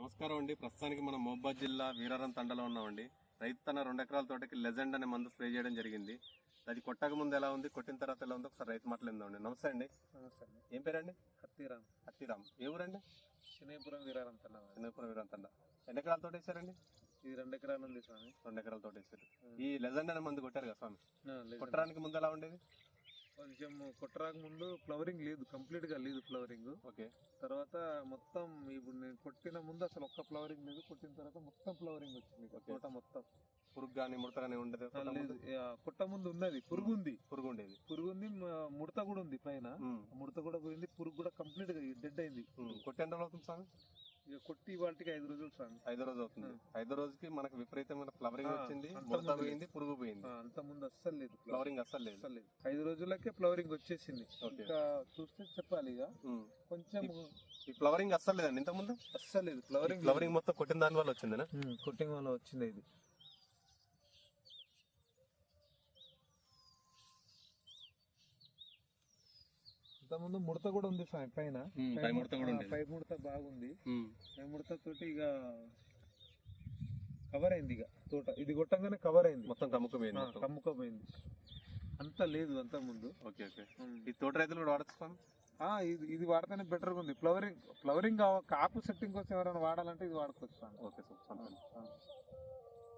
నమస్కారం అండి. ప్రస్తుతానికి మనం మహబూబాద్ జిల్లా వీరారం తండలో ఉన్నామండి. రైతు తన 2 ఎకరాల తోటకి లెజెండ్ అనే మందు స్ప్రే చేయడం జరిగింది. అది కొట్టక ముందు ఎలా ఉంది, కొట్టిన తర్వాత ఎలా ఉంది ఒకసారి రైతు మాట్లాడిందండి. నమస్తే అండి. నమస్తే అండి. ఏం పేరండి? హత్తిరామ్. హత్తిరామ్. ఏ ఊరండి? శనైపురం వీరారం తండా. చిన్నపురం వీరారం తండ. ఎన్ని ఎకరాల తోట వేసారండి? ఇది 2 ఎకరాలు ఉంది స్వామి. 2 ఎకరాల తోట వేసారు. ఈ లెజెండ్ అనే మందు కొట్టారు కదా స్వామి? లేదు. కొట్టడానికి ముందు ఎలా ఉండేది? కొంచెం కొట్టరాక ముందు ఫ్లవరింగ్ లేదు, కంప్లీట్ గా లేదు ఫ్లవరింగ్. ఓకే. తర్వాత మొత్తం ఇప్పుడు నేను కొట్టిన ముందు అసలు ఒక్క ఫ్లవరింగ్ లేదు, కొట్టిన తర్వాత మొత్తం ఫ్లవరింగ్ వచ్చింది తోట మొత్తం. పురుగు కానీ ముడత కానీ ఉండదు? లేదు, కొట్ట ముందు ఉన్నది పురుగు ఉంది. పురుగు ఉండేది. పురుగు ఉంది, ముడత కూడా ఉంది పైన. ముడత కూడా పోయింది, పురుగు కూడా కంప్లీట్ గా డెడ్ అయింది. కొట్టి ఎంత రోజులు అవుతుంది స్వామి? ఇక కొట్టి వాటికి 5 రోజులు స్వామి. 5 రోజులు అవుతుంది. 5 రోజుకి మనకు విపరీతమైన ఫ్లవరింగ్ వచ్చింది, ముడత పోయింది, పురుగు పోయింది. అంత ముందు అస్సలు లేదు ఫ్లవరింగ్, అస్సలు లేదు. 5 రోజులకే ఫ్లవరింగ్ వచ్చేసింది. ఇంకా చూస్తే చెప్పాలి ఇక కొంచెం ఈ ఫ్లవరింగ్ అస్సలు లేదండి ఇంత ముందు? అస్సలు లేదు ఫ్లవరింగ్. ఫ్లవరింగ్ మొత్తం కొట్టిన దాని వల్ల వచ్చిందేనా? కొట్టింగ్ వల్ల వచ్చింది ఇది. ముందు ముడత కూడా ఉంది పైన. పై ముడత బాగుంది. పై ముడత తోటి ఇక కవర్ అయింది ఇక తోట. ఇది కొట్టంగానే కవర్ అయింది, మొత్తం కమ్ముకపోయింది. అంతా లేదు అంత ముందు. Okay okay. ఈ తోట రైతులు కూడా వాడచ్చు. ఇది వాడితేనే బెటర్ గా ఉంది. ఫ్లవరింగ్ కాపు సెట్టింగ్ కోసం ఎవరైనా వాడాలంటే ఇది వాడుకోవచ్చు. Okay sir.